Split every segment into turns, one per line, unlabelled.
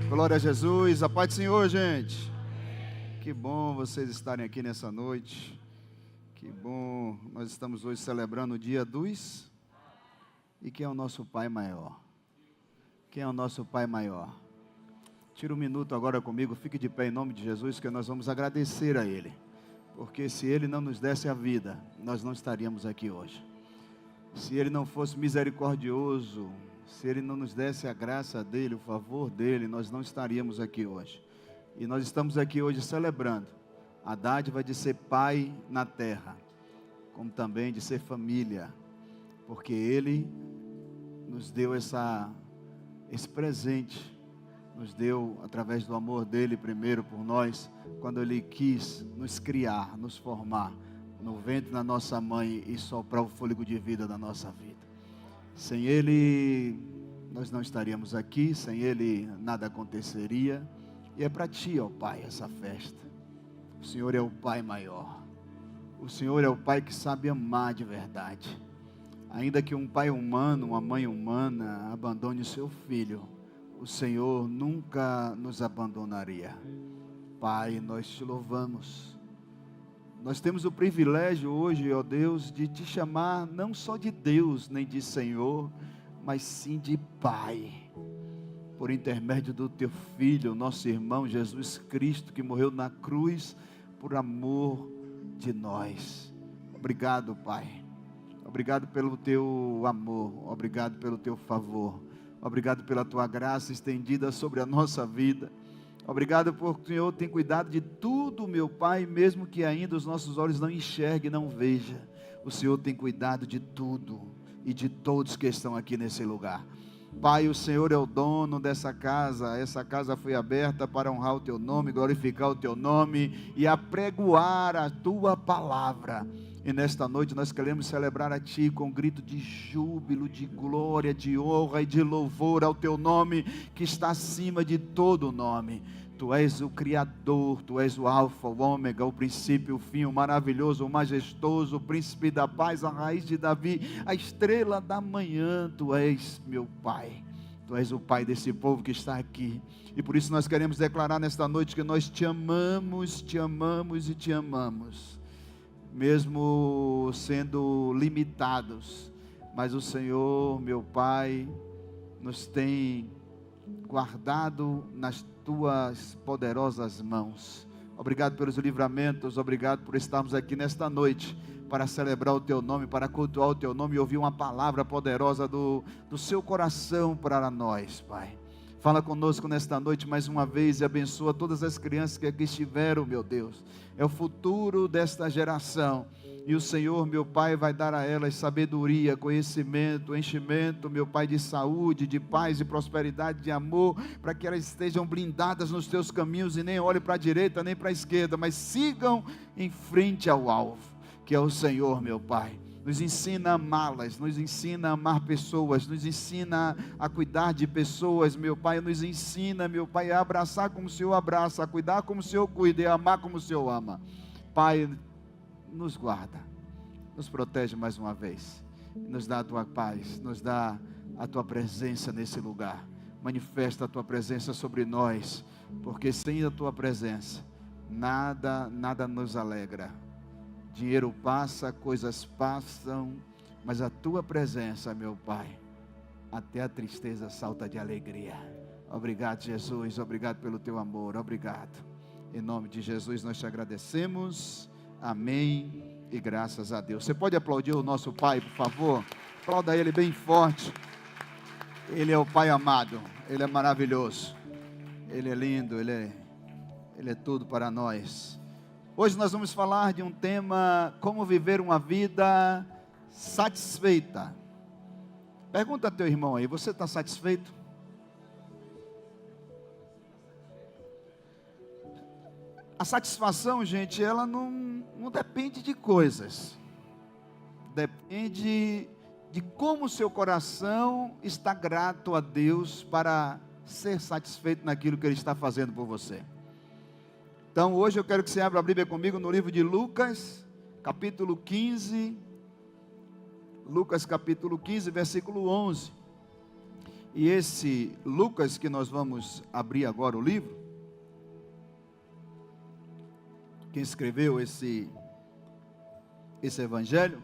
Glória a Jesus, a paz do Senhor, gente. Que bom vocês estarem aqui nessa noite. Que bom, nós estamos hoje celebrando o dia dos... E quem é o nosso Pai maior? Quem é o nosso Pai maior? Tira um minuto agora comigo, fique de pé em nome de Jesus, que nós vamos agradecer a Ele. Porque se Ele não nos desse a vida, nós não estaríamos aqui hoje. Se Ele não fosse misericordioso, se Ele não nos desse a graça dEle, o favor dEle, nós não estaríamos aqui hoje. E nós estamos aqui hoje celebrando a dádiva de ser pai na terra, como também de ser família, porque Ele nos deu esse presente, nos deu através do amor dEle primeiro por nós, quando Ele quis nos criar, nos formar no ventre da nossa mãe e soprar o fôlego de vida da nossa vida. Sem Ele, nós não estaríamos aqui, sem Ele nada aconteceria. E é para Ti, ó Pai, essa festa. O Senhor é o Pai maior. O Senhor é o Pai que sabe amar de verdade. Ainda que um pai humano, uma mãe humana abandone o seu filho, o Senhor nunca nos abandonaria. Pai, nós Te louvamos. Nós temos o privilégio hoje, ó Deus, de Te chamar não só de Deus, nem de Senhor, mas sim de Pai. Por intermédio do Teu Filho, nosso irmão Jesus Cristo, que morreu na cruz por amor de nós. Obrigado, Pai. Obrigado pelo Teu amor, obrigado pelo Teu favor, obrigado pela Tua graça estendida sobre a nossa vida. Obrigado porque o Senhor tem cuidado de tudo, meu Pai, mesmo que ainda os nossos olhos não enxerguem, não vejam. O Senhor tem cuidado de tudo e de todos que estão aqui nesse lugar. Pai, o Senhor é o dono dessa casa. Essa casa foi aberta para honrar o Teu nome, glorificar o Teu nome e apregoar a Tua palavra. E nesta noite nós queremos celebrar a Ti com um grito de júbilo, de glória, de honra e de louvor ao Teu nome, que está acima de todo nome. Tu és o Criador, Tu és o Alfa, o Ômega, o princípio, o fim, o maravilhoso, o majestoso, o príncipe da paz, a raiz de Davi, a estrela da manhã. Tu és meu Pai. Tu és o Pai desse povo que está aqui. E por isso nós queremos declarar nesta noite que nós Te amamos, Te amamos e Te amamos. Mesmo sendo limitados, mas o Senhor, meu Pai, nos tem guardado nas Tuas poderosas mãos. Obrigado pelos livramentos, obrigado por estarmos aqui nesta noite, para celebrar o Teu nome, para cultuar o Teu nome e ouvir uma palavra poderosa do Seu coração para nós, Pai. Fala conosco nesta noite mais uma vez e abençoa todas as crianças que aqui estiveram, meu Deus. É o futuro desta geração. E o Senhor, meu Pai, vai dar a elas sabedoria, conhecimento, enchimento, meu Pai, de saúde, de paz, de prosperidade, de amor, para que elas estejam blindadas nos Teus caminhos e nem olhem para a direita nem para a esquerda, mas sigam em frente ao alvo, que é o Senhor, meu Pai. Nos ensina a amá-las, nos ensina a amar pessoas, nos ensina a cuidar de pessoas, meu Pai, nos ensina, meu Pai, a abraçar como o Senhor abraça, a cuidar como o Senhor cuida e a amar como o Senhor ama. Pai, nos guarda, nos protege mais uma vez, nos dá a Tua paz, nos dá a Tua presença nesse lugar, manifesta a Tua presença sobre nós, porque sem a Tua presença, nada nos alegra. Dinheiro passa, coisas passam, mas a Tua presença, meu Pai, até a tristeza salta de alegria. Obrigado, Jesus, obrigado pelo Teu amor, obrigado. Em nome de Jesus nós Te agradecemos, amém e graças a Deus. Você pode aplaudir o nosso Pai, por favor? Aplauda Ele bem forte. Ele é o Pai amado, Ele é maravilhoso, Ele é lindo, Ele é tudo para nós. Hoje nós vamos falar de um tema, como viver uma vida satisfeita. Pergunta a teu irmão aí, você está satisfeito? A satisfação, gente, ela não depende de coisas. Depende de como o seu coração está grato a Deus para ser satisfeito naquilo que Ele está fazendo por você. Então hoje eu quero que você abra a Bíblia comigo no livro de Lucas, capítulo 15. Lucas capítulo 15, versículo 11. E esse Lucas que nós vamos abrir agora o livro, quem escreveu esse evangelho,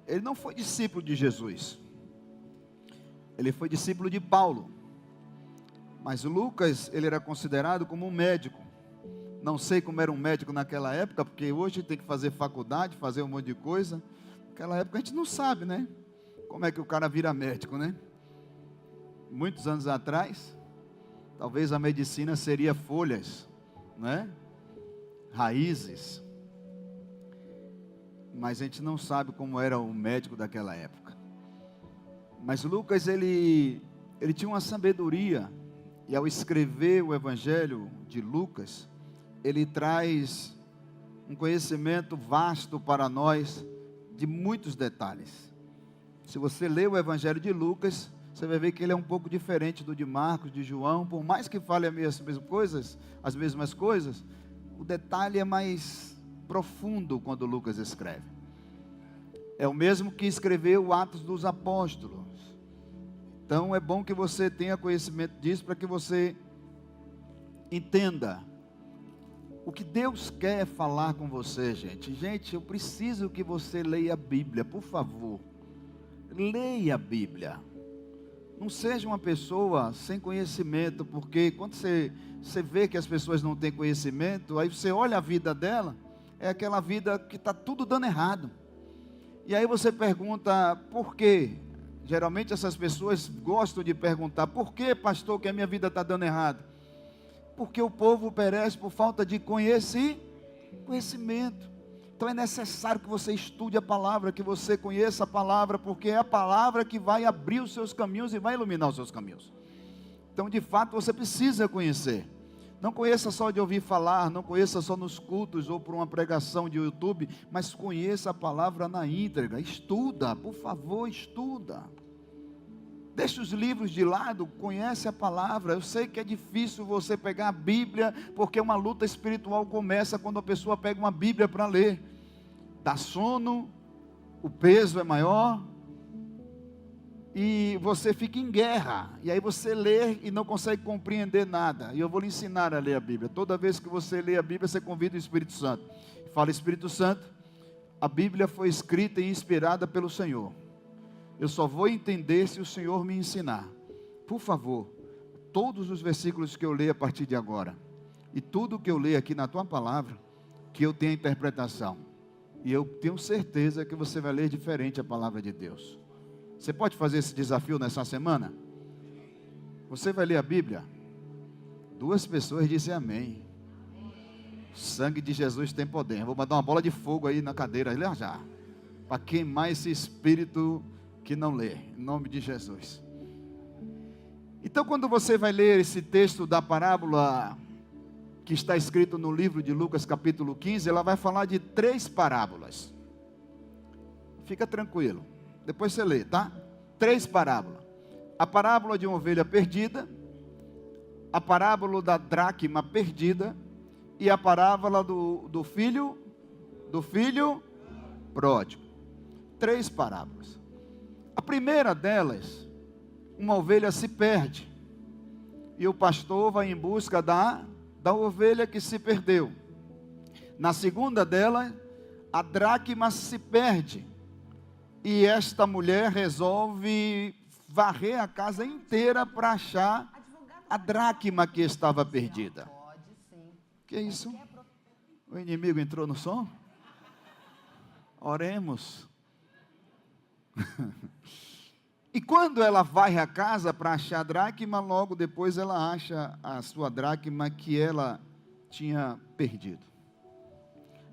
ele não foi discípulo de Jesus, ele foi discípulo de Paulo. Mas o Lucas, ele era considerado como um médico. Não sei como era um médico naquela época, porque hoje tem que fazer faculdade, fazer um monte de coisa. Naquela época a gente não sabe, né? Como é que o cara vira médico, né? Muitos anos atrás, talvez a medicina seria folhas, né? Raízes. Mas a gente não sabe como era o médico daquela época. Mas Lucas, ele tinha uma sabedoria. E ao escrever o evangelho de Lucas, ele traz um conhecimento vasto para nós, de muitos detalhes. Se você ler o evangelho de Lucas, você vai ver que ele é um pouco diferente do de Marcos, de João. Por mais que fale as mesmas coisas, o detalhe é mais profundo quando Lucas escreve. É o mesmo que escreveu o Atos dos Apóstolos. Então é bom que você tenha conhecimento disso, para que você entenda o que Deus quer falar com você, gente. Gente, eu preciso que você leia a Bíblia, por favor. Leia a Bíblia. Não seja uma pessoa sem conhecimento, porque quando você vê que as pessoas não têm conhecimento, aí você olha a vida dela, é aquela vida que está tudo dando errado. E aí você pergunta, por quê? Geralmente essas pessoas gostam de perguntar, por que, pastor, que a minha vida está dando errado? Porque o povo perece por falta de conhecimento. Então é necessário que você estude a palavra, que você conheça a palavra, porque é a palavra que vai abrir os seus caminhos e vai iluminar os seus caminhos. Então, de fato, você precisa conhecer. Não conheça só de ouvir falar, não conheça só nos cultos ou por uma pregação de YouTube, mas conheça a palavra na íntegra. Estuda, por favor, estuda. Deixa os livros de lado, conhece a palavra. Eu sei que é difícil você pegar a Bíblia, porque uma luta espiritual começa quando a pessoa pega uma Bíblia para ler. Dá sono, o peso é maior, e você fica em guerra, e aí você lê e não consegue compreender nada. E eu vou lhe ensinar a ler a Bíblia. Toda vez que você lê a Bíblia, você convida o Espírito Santo. Fala, Espírito Santo, a Bíblia foi escrita e inspirada pelo Senhor. Eu só vou entender se o Senhor me ensinar. Por favor, todos os versículos que eu leio a partir de agora, e tudo que eu leio aqui na tua palavra, que eu tenha interpretação. E eu tenho certeza que você vai ler diferente a palavra de Deus. Você pode fazer esse desafio nessa semana? Você vai ler a Bíblia? 2 pessoas dizem amém. O sangue de Jesus tem poder. Eu vou mandar uma bola de fogo aí na cadeira, já, para queimar esse espírito que não lê, em nome de Jesus. Então, quando você vai ler esse texto da parábola que está escrito no livro de Lucas capítulo 15, ela vai falar de 3 parábolas. Fica tranquilo, depois você lê, tá? 3 parábolas. A parábola de uma ovelha perdida, a parábola da dracma perdida e a parábola do filho pródigo. 3 parábolas. A primeira delas, uma ovelha se perde e o pastor vai em busca da ovelha que se perdeu. Na segunda dela, a dracma se perde e esta mulher resolve varrer a casa inteira para achar a dracma que estava perdida. Que isso? O inimigo entrou no som? Oremos. E quando ela vai à casa para achar a dracma, logo depois ela acha a sua dracma que ela tinha perdido.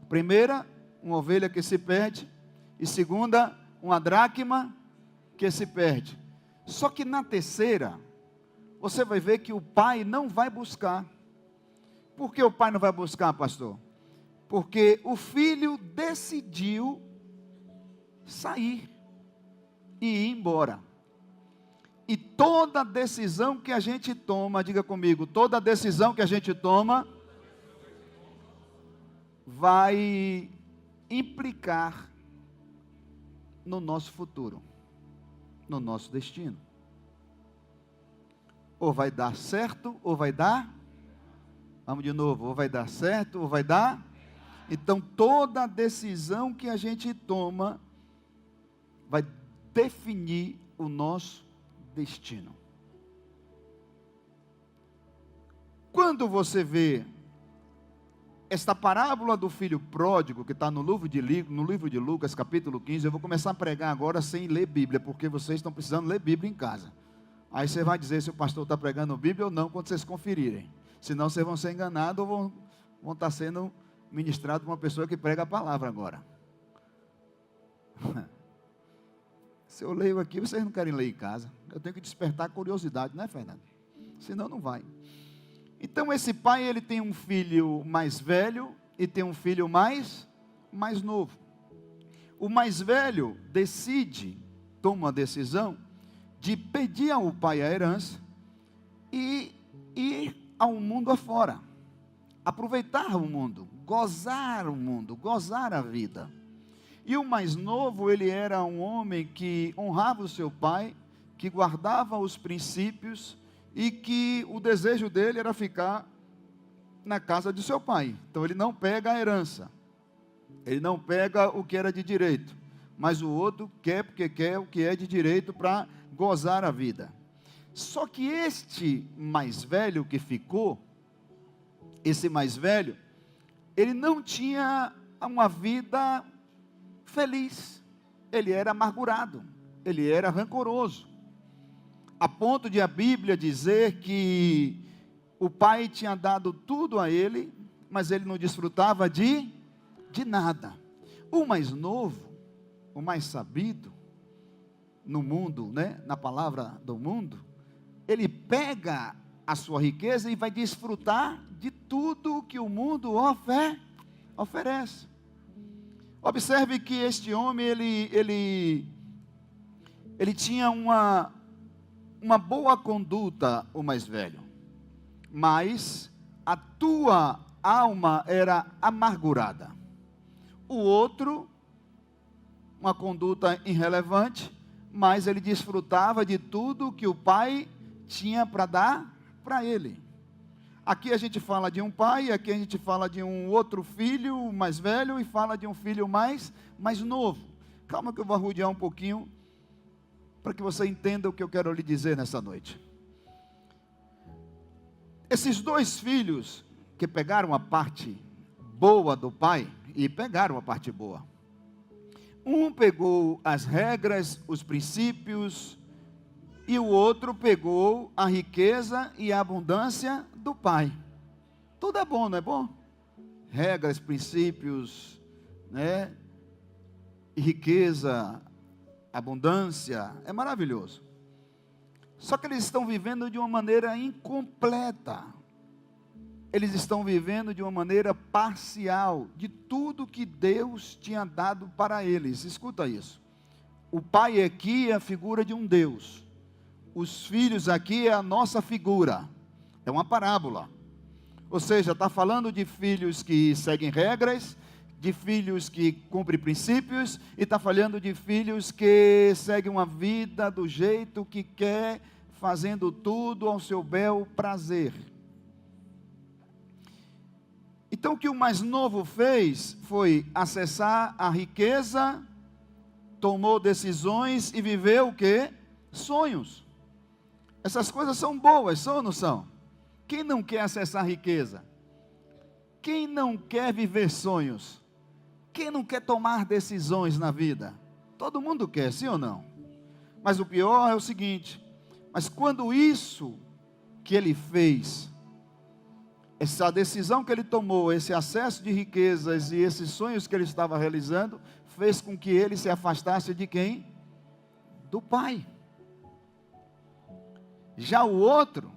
Primeira, uma ovelha que se perde. E segunda, uma dracma que se perde. Só que na terceira, você vai ver que o pai não vai buscar. Por que o pai não vai buscar, pastor? Porque o filho decidiu sair e ir embora. E toda decisão que a gente toma, diga comigo, toda decisão que a gente toma vai implicar no nosso futuro, no nosso destino. Ou vai dar certo, ou vai dar. Vamos de novo, ou vai dar certo, ou vai dar. Então, toda decisão que a gente toma vai definir o nosso destino. Quando você vê esta parábola do filho pródigo, que está no livro de Lucas, capítulo 15, eu vou começar a pregar agora sem ler Bíblia, porque vocês estão precisando ler Bíblia em casa. Aí você vai dizer se o pastor está pregando Bíblia ou não, quando vocês conferirem. Senão vocês vão ser enganados ou vão estar sendo ministrados por uma pessoa que prega a palavra agora. Se eu leio aqui, vocês não querem ler em casa. Eu tenho que despertar a curiosidade, não é, Fernando? Senão não vai. Então esse pai, ele tem um filho mais velho e tem um filho mais novo. O mais velho toma a decisão de pedir ao pai a herança e ir ao mundo afora. Aproveitar o mundo, gozar a vida. E o mais novo, ele era um homem que honrava o seu pai, que guardava os princípios e que o desejo dele era ficar na casa de seu pai. Então ele não pega a herança, ele não pega o que era de direito, mas o outro quer porque quer o que é de direito para gozar a vida. Só que este mais velho que ficou, esse mais velho, ele não tinha uma vida feliz, ele era amargurado, ele era rancoroso, a ponto de a Bíblia dizer que o pai tinha dado tudo a ele, mas ele não desfrutava de nada. O mais novo, o mais sabido no mundo, né, na palavra do mundo, ele pega a sua riqueza e vai desfrutar de tudo que o mundo oferece. Observe que este homem, ele tinha uma boa conduta, o mais velho, mas a tua alma era amargurada. O outro, uma conduta irrelevante, mas ele desfrutava de tudo que o pai tinha para dar para ele. Aqui a gente fala de um pai, aqui a gente fala de um outro filho mais velho e fala de um filho mais novo. Calma que eu vou arrodear um pouquinho para que você entenda o que eu quero lhe dizer nessa noite. Esses dois filhos que pegaram a parte boa do pai, e pegaram a parte boa. Um pegou as regras, os princípios, e o outro pegou a riqueza e a abundância do pai. Tudo é bom, não é bom? Regras, princípios, né? Riqueza, abundância, é maravilhoso. Só que eles estão vivendo de uma maneira incompleta. Eles estão vivendo de uma maneira parcial de tudo que Deus tinha dado para eles. Escuta isso. O pai aqui é a figura de um Deus. Os filhos aqui é a nossa figura. É uma parábola. Ou seja, está falando de filhos que seguem regras, de filhos que cumprem princípios, e está falando de filhos que seguem uma vida do jeito que quer, fazendo tudo ao seu bel prazer. Então o que o mais novo fez foi acessar a riqueza, tomou decisões e viveu o quê? Sonhos. Essas coisas são boas, são ou não são? Quem não quer acessar riqueza? Quem não quer viver sonhos? Quem não quer tomar decisões na vida? Todo mundo quer, sim ou não? Mas o pior é o seguinte, mas quando isso que ele fez, essa decisão que ele tomou, esse acesso de riquezas e esses sonhos que ele estava realizando, fez com que ele se afastasse de quem? Do pai. Já o outro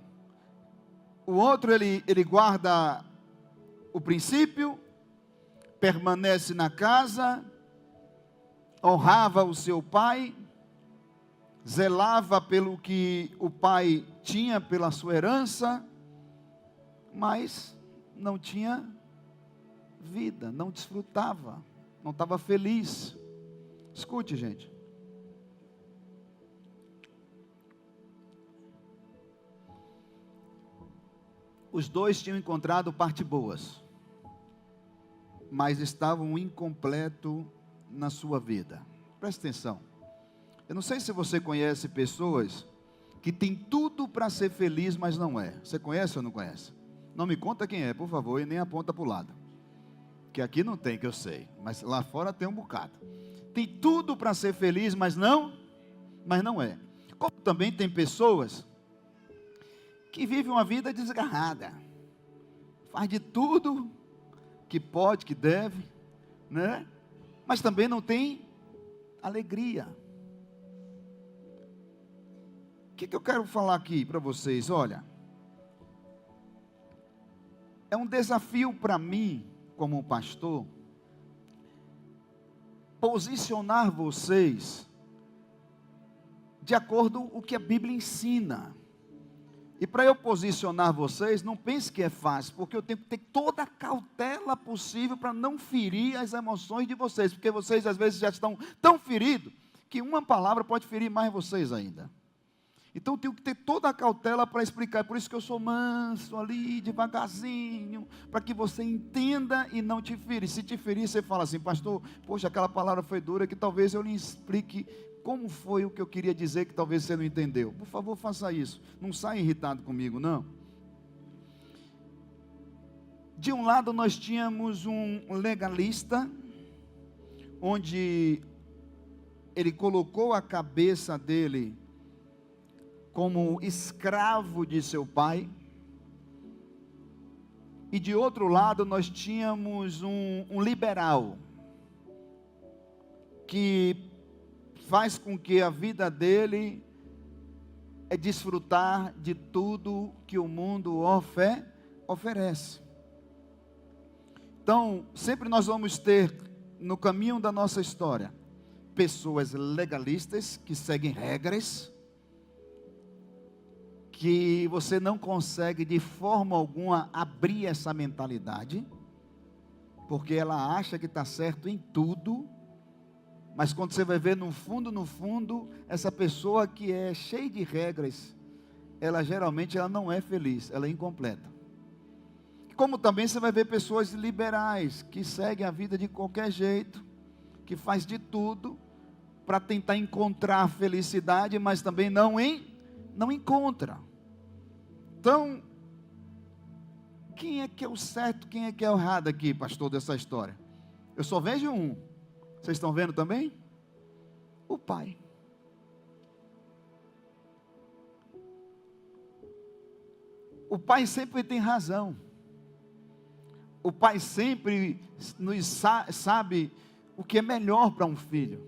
ele guarda o princípio, permanece na casa, honrava o seu pai, zelava pelo que o pai tinha pela sua herança, mas não tinha vida, não desfrutava, não estava feliz. Escute, gente. Os dois tinham encontrado partes boas, mas estavam incompletos na sua vida. Presta atenção. Eu não sei se você conhece pessoas que têm tudo para ser feliz, mas não é. Você conhece ou não conhece? Não me conta quem é, por favor, e nem aponta para o lado. Que aqui não tem, que eu sei, mas lá fora tem um bocado. Tem tudo para ser feliz, mas não é. Como também tem pessoas que vivem uma vida desgarrada, faz de tudo que pode, que deve, né? Mas também não tem alegria. O que eu quero falar aqui para vocês? Olha, é um desafio para mim, como pastor, posicionar vocês de acordo com o que a Bíblia ensina. E para eu posicionar vocês, não pense que é fácil, porque eu tenho que ter toda a cautela possível para não ferir as emoções de vocês, porque vocês às vezes já estão tão feridos, que uma palavra pode ferir mais vocês ainda. Então eu tenho que ter toda a cautela para explicar, por isso que eu sou manso ali, devagarzinho, para que você entenda e não te fire. Se te ferir, você fala assim: pastor, poxa, aquela palavra foi dura, que talvez eu lhe explique como foi o que eu queria dizer, que talvez você não entendeu. Por favor, faça isso. Não saia irritado comigo, não. De um lado nós tínhamos um legalista, onde ele colocou a cabeça dele como escravo de seu pai. E de outro lado nós tínhamos um liberal, que faz com que a vida dele é desfrutar de tudo que o mundo oferece. Então, sempre nós vamos ter no caminho da nossa história pessoas legalistas que seguem regras, que você não consegue de forma alguma abrir essa mentalidade, porque ela acha que está certo em tudo. Mas quando você vai ver no fundo, essa pessoa que é cheia de regras, ela geralmente não é feliz, ela é incompleta. Como também você vai ver pessoas liberais, que seguem a vida de qualquer jeito, que faz de tudo para tentar encontrar a felicidade, mas também não encontra. Então, quem é que é o certo, quem é que é o errado aqui, pastor, dessa história? Eu só vejo um. Vocês estão vendo também? O pai. O pai sempre tem razão. O pai sempre sabe o que é melhor para um filho.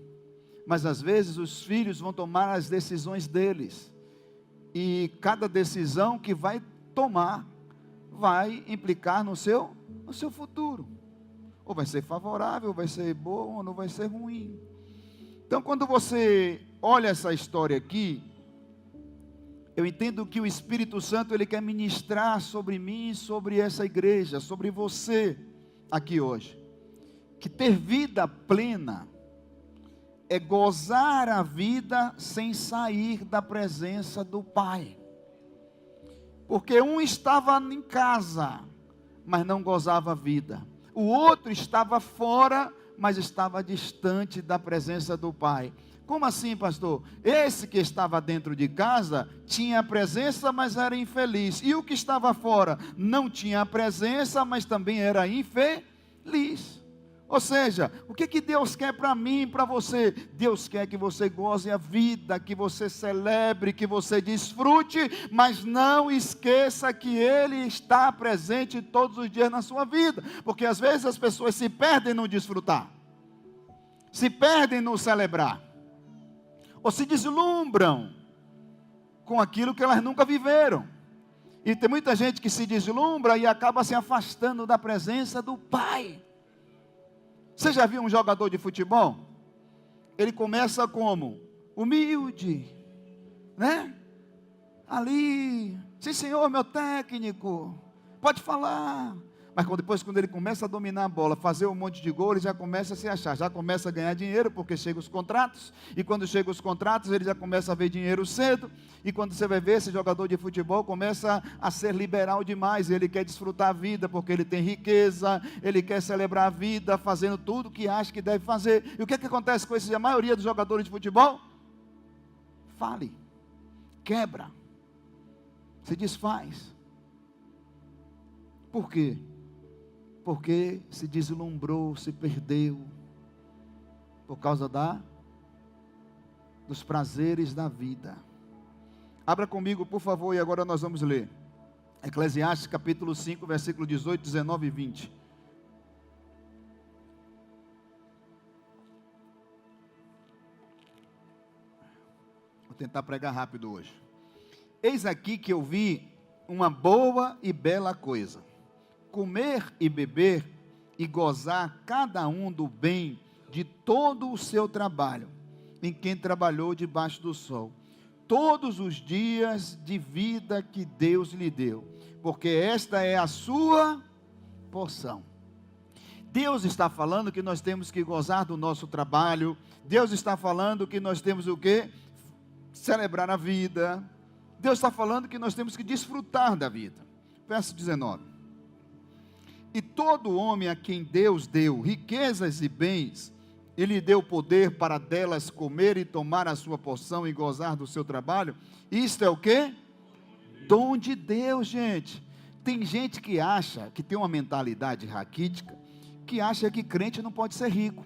Mas às vezes os filhos vão tomar as decisões deles. E cada decisão que vai tomar vai implicar no seu futuro. Ou vai ser favorável, ou vai ser bom, ou não vai ser ruim. Então, quando você olha essa história aqui, eu entendo que o Espírito Santo, ele quer ministrar sobre mim, sobre essa igreja, sobre você aqui hoje. Que ter vida plena é gozar a vida sem sair da presença do Pai. Porque um estava em casa, mas não gozava a vida. O outro estava fora, mas estava distante da presença do Pai. Como assim, pastor? Esse que estava dentro de casa tinha a presença, mas era infeliz. E o que estava fora não tinha a presença, mas também era infeliz. Ou seja, o que Deus quer para mim e para você? Deus quer que você goze a vida, que você celebre, que você desfrute, mas não esqueça que Ele está presente todos os dias na sua vida. Porque às vezes as pessoas se perdem no desfrutar, se perdem no celebrar, ou se deslumbram com aquilo que elas nunca viveram. E tem muita gente que se deslumbra e acaba se afastando da presença do Pai. Você já viu um jogador de futebol? Ele começa como? Humilde, né? Ali, sim senhor, meu técnico, pode falar. Mas depois, quando ele começa a dominar a bola, fazer um monte de gol, ele já começa a se achar, já começa a ganhar dinheiro, porque chegam os contratos, e quando chegam os contratos, ele já começa a ver dinheiro cedo, e quando você vai ver, esse jogador de futebol começa a ser liberal demais, ele quer desfrutar a vida, porque ele tem riqueza, ele quer celebrar a vida, fazendo tudo o que acha que deve fazer. E o que acontece com a maioria dos jogadores de futebol? Fale, quebra, se desfaz. Por quê? Porque se deslumbrou, se perdeu, por causa dos prazeres da vida. Abra comigo, por favor, e agora nós vamos ler Eclesiastes capítulo 5, versículo 18, 19 e 20. Vou tentar pregar rápido hoje. Eis aqui que eu vi uma boa e bela coisa: comer e beber e gozar cada um do bem de todo o seu trabalho, em quem trabalhou debaixo do sol, todos os dias de vida que Deus lhe deu, porque esta é a sua porção. Deus está falando que nós temos que gozar do nosso trabalho. Deus está falando que nós temos o quê? Celebrar a vida. Deus está falando que nós temos que desfrutar da vida. Verso 19. E todo homem a quem Deus deu riquezas e bens, Ele deu poder para delas comer e tomar a sua porção e gozar do seu trabalho. Isto é o quê? Dom de Deus, gente. Tem gente que acha, que tem uma mentalidade raquítica, que acha que crente não pode ser rico.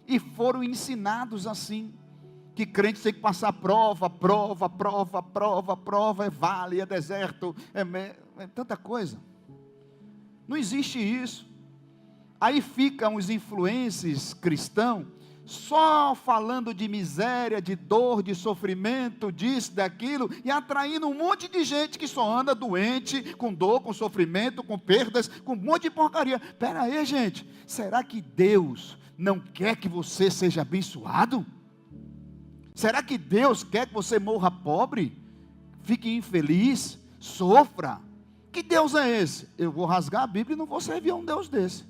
E foram ensinados assim, que crente tem que passar prova, é vale, é deserto, é tanta coisa. Não existe isso. Aí ficam os influencers cristãos só falando de miséria, de dor, de sofrimento, disso, daquilo, e atraindo um monte de gente que só anda doente, com dor, com sofrimento, com perdas, com um monte de porcaria. Espera aí, gente, será que Deus não quer que você seja abençoado? Será que Deus quer que você morra pobre, fique infeliz, sofra? Que Deus é esse? Eu vou rasgar a Bíblia e não vou servir a um Deus desse.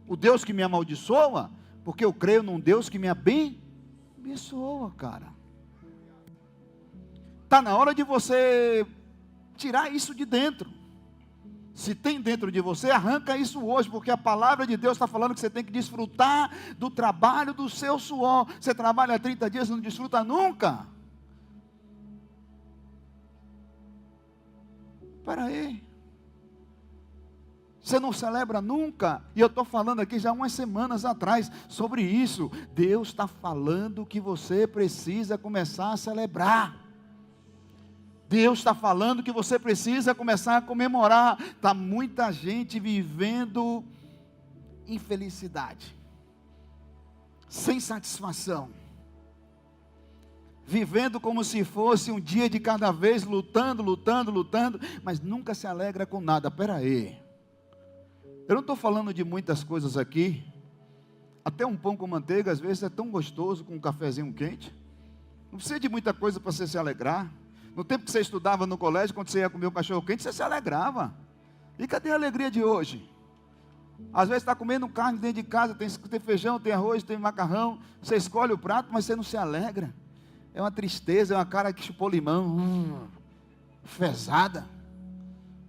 O Deus que me amaldiçoa, porque eu creio num Deus que me abençoa, cara. Está na hora de você tirar isso de dentro. Se tem dentro de você, arranca isso hoje, porque a palavra de Deus está falando que você tem que desfrutar do trabalho do seu suor. Você trabalha 30 dias e não desfruta nunca. Espera aí. Você não celebra nunca, e eu estou falando aqui já umas semanas atrás sobre isso. Deus está falando que você precisa começar a celebrar. Deus está falando que você precisa começar a comemorar. Está muita gente vivendo infelicidade, sem satisfação, vivendo como se fosse um dia de cada vez, lutando, mas nunca se alegra com nada. Espera aí. Eu não estou falando de muitas coisas aqui. Até um pão com manteiga, às vezes, é tão gostoso com um cafezinho quente. Não precisa de muita coisa para você se alegrar. No tempo que você estudava no colégio, quando você ia comer um cachorro quente, você se alegrava. E cadê a alegria de hoje? Às vezes está comendo carne dentro de casa, tem feijão, tem arroz, tem macarrão. Você escolhe o prato, mas você não se alegra. É uma tristeza, é uma cara que chupou limão. Fezada.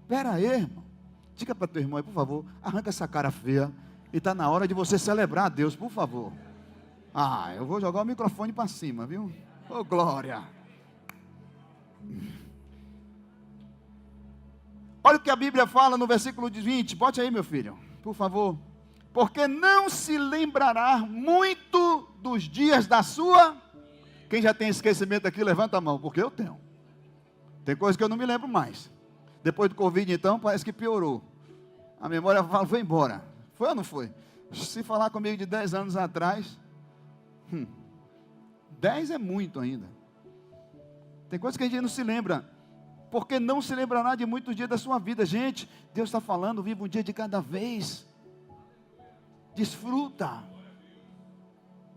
Espera aí, irmão. Diga para teu irmão aí, por favor, arranca essa cara feia. E está na hora de você celebrar a Deus, por favor. Eu vou jogar o microfone para cima, viu? Ô, glória. Olha o que a Bíblia fala no versículo 20. Bote aí, meu filho, por favor. Porque não se lembrará muito dos dias da sua... Quem já tem esquecimento aqui, levanta a mão, porque eu tenho. Tem coisa que eu não me lembro mais. Depois do Covid, então, parece que piorou. A memória foi embora. Foi ou não foi? Se falar comigo de 10 anos atrás, 10 é muito ainda. Tem coisas que a gente não se lembra. Porque não se lembrará de muitos dias da sua vida. Gente, Deus está falando, viva um dia de cada vez. Desfruta.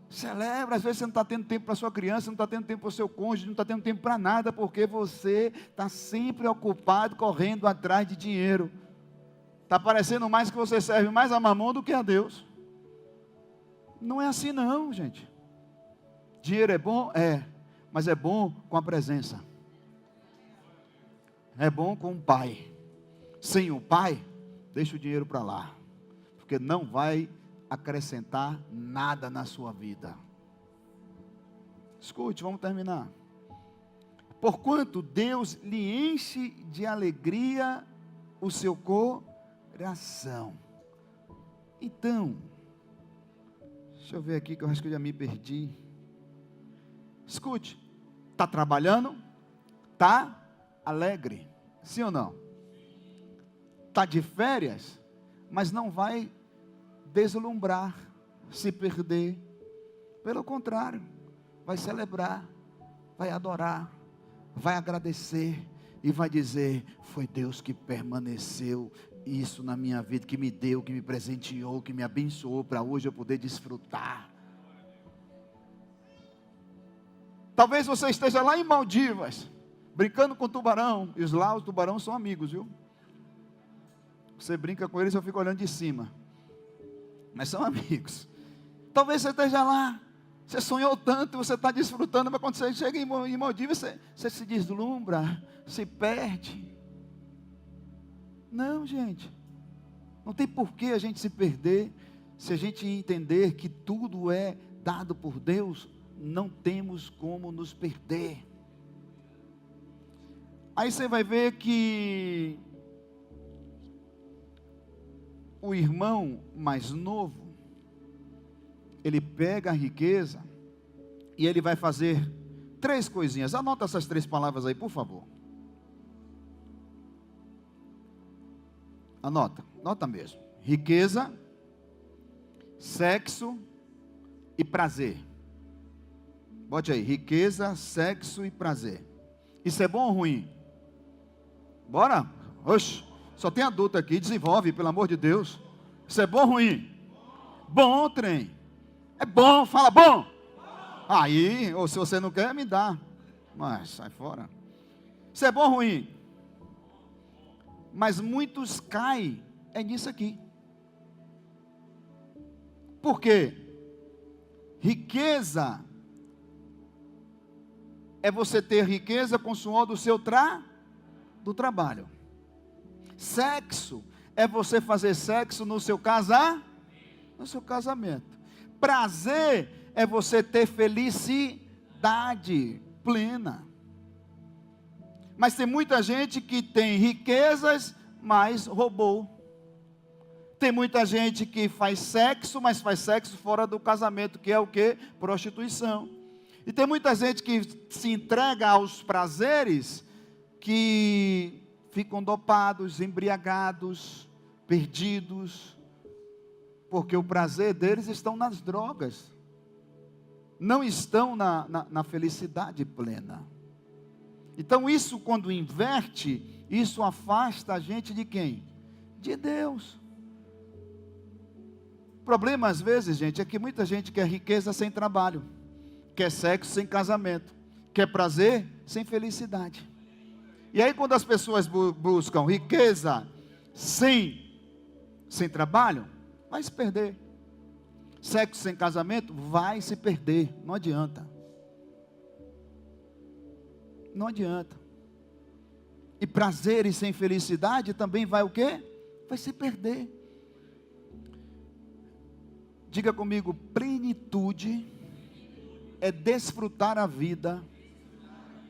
Celebra. Às vezes você não está tendo tempo para sua criança, não está tendo tempo para o seu cônjuge, não está tendo tempo para nada, porque você está sempre ocupado, correndo atrás de dinheiro. Está parecendo mais que você serve mais a Mamon do que a Deus. Não é assim não, gente. Dinheiro é bom? É. Mas é bom com a presença. É bom com o Pai. Sem o Pai, deixa o dinheiro para lá. Porque não vai acrescentar nada na sua vida. Escute, vamos terminar. Porquanto Deus lhe enche de alegria o seu coração. Então, deixa eu ver aqui que eu acho que eu já me perdi. Escute, está trabalhando? Está alegre? Sim ou não? Está de férias? Mas não vai deslumbrar, se perder. Pelo contrário, vai celebrar, vai adorar, vai agradecer e vai dizer: foi Deus que permaneceu isso na minha vida, que me deu, que me presenteou, que me abençoou para hoje eu poder desfrutar. Talvez você esteja lá em Maldivas, brincando com tubarão, e lá os tubarões são amigos, viu? Você brinca com eles, eu fico olhando de cima, mas são amigos. Talvez você esteja lá, você sonhou tanto, você está desfrutando, mas quando você chega em Maldivas, você se deslumbra, se perde. Não, gente, não tem por que a gente se perder, se a gente entender que tudo é dado por Deus, não temos como nos perder. Aí você vai ver que o irmão mais novo, ele pega a riqueza e ele vai fazer 3 coisinhas. Anota essas 3 palavras aí, por favor. Anota mesmo. Riqueza, sexo e prazer. Bote aí, riqueza, sexo e prazer. Isso é bom ou ruim? Bora? Oxe, só tem adulto aqui, desenvolve, pelo amor de Deus. Isso é bom ou ruim? Bom, trem. É bom, fala bom. Aí, ou se você não quer, me dá. Mas sai fora. Isso é bom ou ruim? Mas muitos caem nisso aqui. Por quê? Riqueza é você ter riqueza com o suor do seu trabalho. Sexo é você fazer sexo no seu casamento. Prazer é você ter felicidade plena. Mas tem muita gente que tem riquezas, mas roubou. Tem muita gente que faz sexo, mas faz sexo fora do casamento, que é o quê? Prostituição. E tem muita gente que se entrega aos prazeres, que ficam dopados, embriagados, perdidos, porque o prazer deles estão nas drogas, não estão na felicidade plena. Então isso, quando inverte, isso afasta a gente de quem? De Deus. O problema às vezes, gente, é que muita gente quer riqueza sem trabalho, quer sexo sem casamento, quer prazer sem felicidade. E aí quando as pessoas buscam riqueza sem trabalho, vai se perder. Sexo sem casamento vai se perder, não adianta. Não adianta. E prazeres sem felicidade também vai o quê? Vai se perder. Diga comigo, plenitude é desfrutar a vida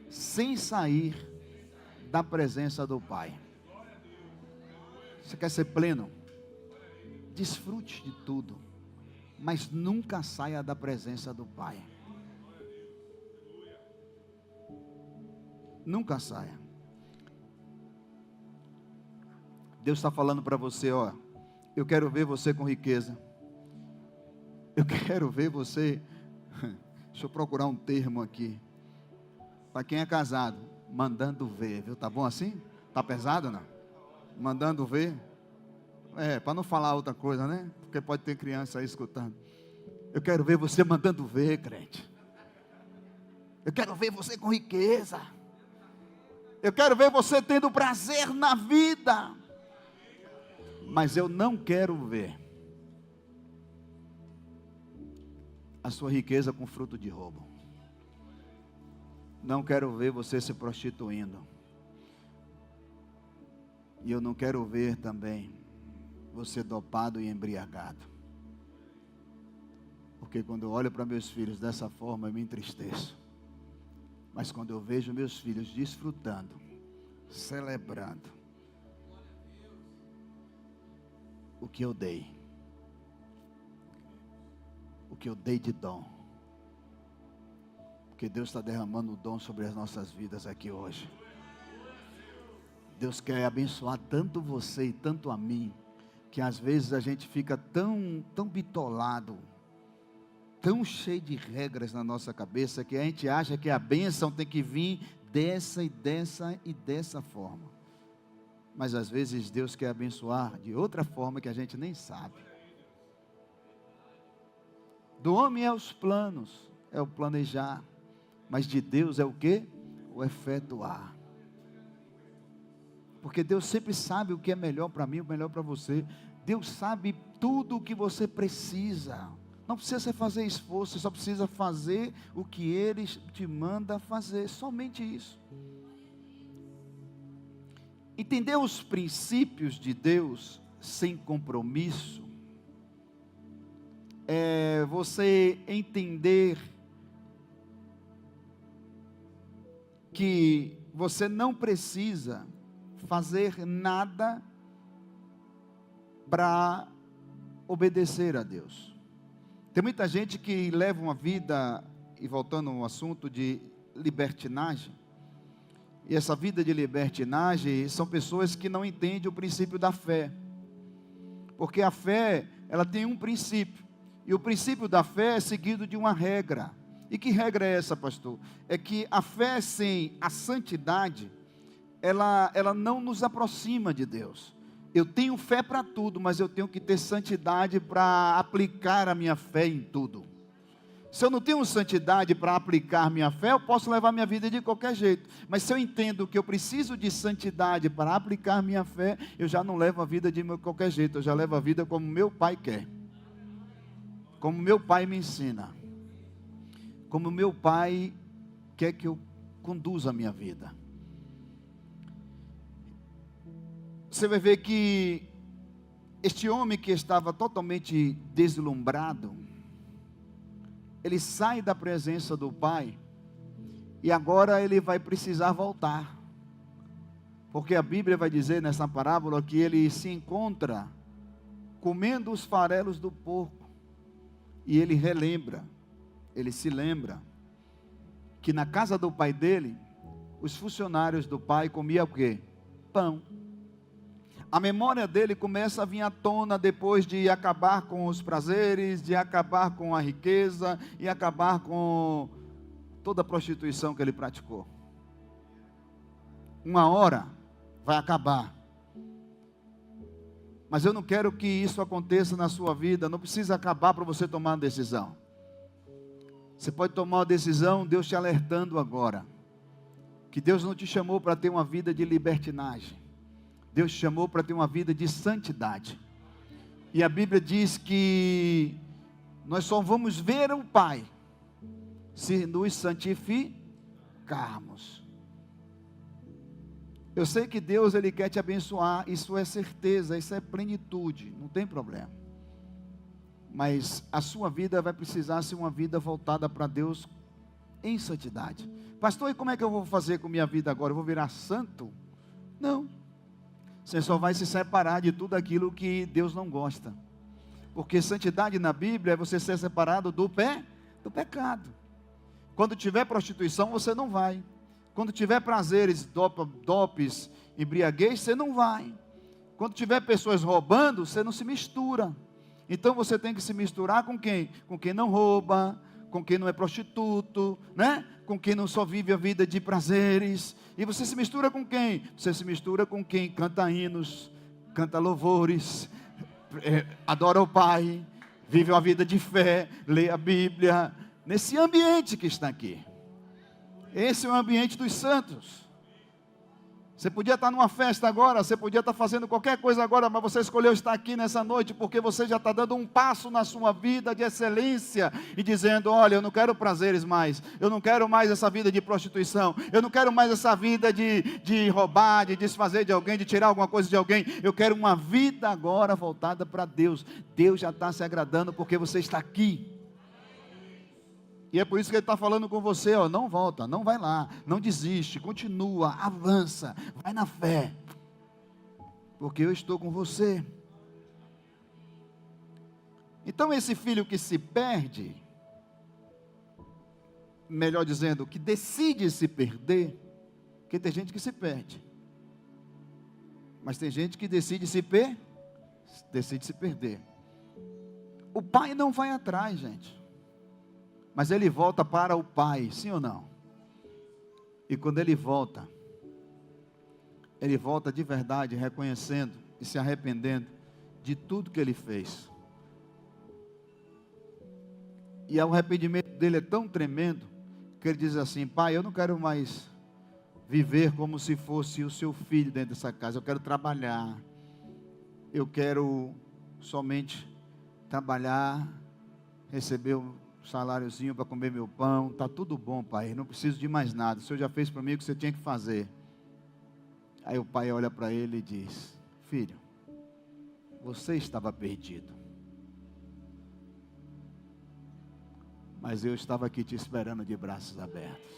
sem sair da presença do Pai. Você quer ser pleno? Desfrute de tudo, mas nunca saia da presença do Pai. Nunca saia. Deus está falando para você, ó, eu quero ver você com riqueza. Eu quero ver você, deixa eu procurar um termo aqui, para quem é casado, mandando ver, viu? Tá bom assim? Tá pesado não? Mandando ver? Para não falar outra coisa, né? Porque pode ter criança aí escutando. Eu quero ver você mandando ver, crente. Eu quero ver você com riqueza. Eu quero ver você tendo prazer na vida. Mas eu não quero ver a sua riqueza com fruto de roubo. Não quero ver você se prostituindo. E eu não quero ver também você dopado e embriagado. Porque quando eu olho para meus filhos dessa forma, eu me entristeço. Mas quando eu vejo meus filhos desfrutando, celebrando o que eu dei de dom, porque Deus está derramando o dom sobre as nossas vidas aqui hoje. Deus quer abençoar tanto você e tanto a mim, que às vezes a gente fica tão bitolado, tão cheio de regras na nossa cabeça, que a gente acha que a bênção tem que vir dessa e dessa e dessa forma. Mas às vezes Deus quer abençoar de outra forma que a gente nem sabe. Do homem é os planos, é o planejar. Mas de Deus é o quê? O efetuar. Porque Deus sempre sabe o que é melhor para mim, o melhor para você. Deus sabe tudo o que você precisa. Não precisa fazer esforço, você só precisa fazer o que Ele te manda fazer, somente isso. Entender os princípios de Deus sem compromisso é você entender que você não precisa fazer nada para obedecer a Deus. Tem muita gente que leva uma vida, e voltando ao assunto de libertinagem, e essa vida de libertinagem são pessoas que não entendem o princípio da fé. Porque a fé, ela tem um princípio, e o princípio da fé é seguido de uma regra. E que regra é essa, pastor? É que a fé sem a santidade, ela não nos aproxima de Deus. Eu tenho fé para tudo, mas eu tenho que ter santidade para aplicar a minha fé em tudo. Se eu não tenho santidade para aplicar minha fé, eu posso levar minha vida de qualquer jeito. Mas se eu entendo que eu preciso de santidade para aplicar minha fé, eu já não levo a vida de qualquer jeito, eu já levo a vida como meu pai quer. Como meu pai me ensina. Como meu pai quer que eu conduza a minha vida. Você vai ver que este homem que estava totalmente deslumbrado, ele sai da presença do pai, e agora ele vai precisar voltar, porque a Bíblia vai dizer nessa parábola que ele se encontra comendo os farelos do porco, e ele relembra, ele se lembra, que na casa do pai dele, os funcionários do pai comiam o quê? Pão. A memória dele começa a vir à tona depois de acabar com os prazeres, de acabar com a riqueza e acabar com toda a prostituição que ele praticou. Uma hora vai acabar. Mas eu não quero que isso aconteça na sua vida, não precisa acabar para você tomar uma decisão. Você pode tomar uma decisão, Deus te alertando agora, que Deus não te chamou para ter uma vida de libertinagem. Deus te chamou para ter uma vida de santidade. E a Bíblia diz que nós só vamos ver o Pai se nos santificarmos. Eu sei que Deus, Ele quer te abençoar, isso é certeza, isso é plenitude, não tem problema. Mas a sua vida vai precisar ser uma vida voltada para Deus em santidade. Pastor, e como é que eu vou fazer com minha vida agora? Eu vou virar santo? Não. Você só vai se separar de tudo aquilo que Deus não gosta. Porque santidade na Bíblia é você ser separado do pecado. Quando tiver prostituição, você não vai. Quando tiver prazeres, dopes, embriaguez, você não vai. Quando tiver pessoas roubando, você não se mistura. Então você tem que se misturar com quem? Com quem não rouba, com quem não é prostituto, né? Com quem não só vive a vida de prazeres. E você se mistura com quem? Você se mistura com quem canta hinos, canta louvores, adora o Pai, vive uma vida de fé, lê a Bíblia, nesse ambiente que está aqui. Esse é o ambiente dos santos. Você podia estar numa festa agora, você podia estar fazendo qualquer coisa agora, mas você escolheu estar aqui nessa noite porque você já está dando um passo na sua vida de excelência e dizendo: olha, eu não quero prazeres mais, eu não quero mais essa vida de prostituição, eu não quero mais essa vida de roubar, de desfazer de alguém, de tirar alguma coisa de alguém, eu quero uma vida agora voltada para Deus. Deus já está se agradando porque você está aqui. E é por isso que Ele está falando com você, ó, não volta, não vai lá, não desiste, continua, avança, vai na fé, porque eu estou com você. Então esse filho que se perde, melhor dizendo, que decide se perder, porque tem gente que se perde, mas tem gente que decide se perder. O pai não vai atrás, gente, mas ele volta para o pai, sim ou não? E quando ele volta de verdade, reconhecendo e se arrependendo de tudo que ele fez. E o arrependimento dele é tão tremendo, que ele diz assim: pai, eu não quero mais viver como se fosse o seu filho dentro dessa casa, eu quero trabalhar, eu quero somente trabalhar, receber um saláriozinho para comer meu pão, está tudo bom, pai, não preciso de mais nada, o senhor já fez para mim o que você tinha que fazer. Aí o pai olha para ele e diz: filho, você estava perdido, mas eu estava aqui te esperando de braços abertos.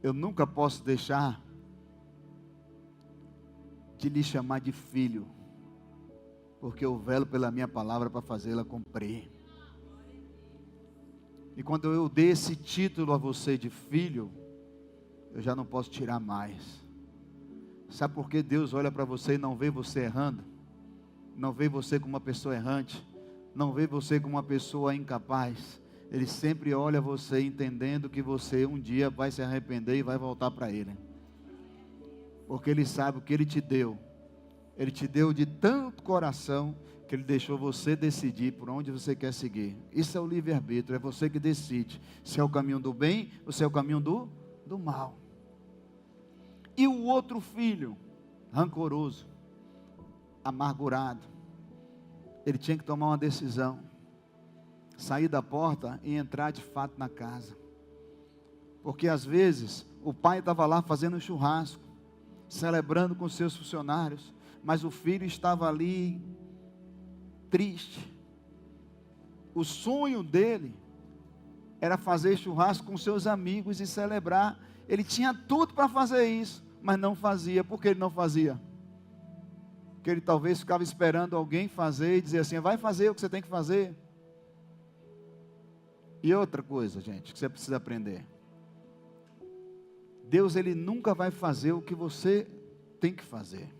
Eu nunca posso deixar de lhe chamar de filho, porque eu velo pela minha palavra para fazê-la cumprir. E quando eu dei esse título a você de filho, eu já não posso tirar mais. Sabe por que Deus olha para você e não vê você errando? Não vê você como uma pessoa errante, não vê você como uma pessoa incapaz. Ele sempre olha você entendendo que você um dia vai se arrepender e vai voltar para Ele, porque Ele sabe o que Ele te deu. Ele te deu de tanto coração que Ele deixou você decidir por onde você quer seguir. Isso é o livre-arbítrio, é você que decide se é o caminho do bem ou se é o caminho do mal. E o outro filho, rancoroso, amargurado, ele tinha que tomar uma decisão: sair da porta e entrar de fato na casa. Porque às vezes o pai estava lá fazendo um churrasco, celebrando com seus funcionários, mas o filho estava ali triste. O sonho dele era fazer churrasco com seus amigos e celebrar. Ele tinha tudo para fazer isso, mas não fazia. Por que ele não fazia? Porque ele talvez ficava esperando alguém fazer e dizer assim: vai fazer o que você tem que fazer. E outra coisa, gente, que você precisa aprender: Deus, Ele nunca vai fazer o que você tem que fazer.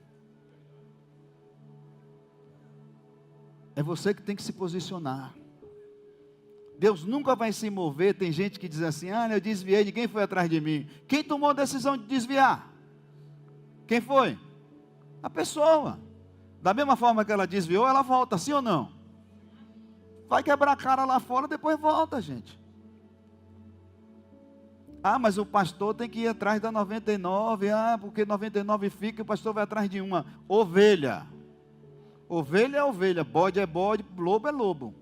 É você que tem que se posicionar. Deus nunca vai se mover. Tem gente que diz assim: ah, eu desviei, ninguém foi atrás de mim. Quem tomou a decisão de desviar? Quem foi? A pessoa. Da mesma forma que ela desviou, ela volta, sim ou não? Vai quebrar a cara lá fora, depois volta, gente. Ah, mas o pastor tem que ir atrás da 99, porque 99 fica e o pastor vai atrás de uma. Ovelha. Ovelha é ovelha, bode é bode, lobo é lobo.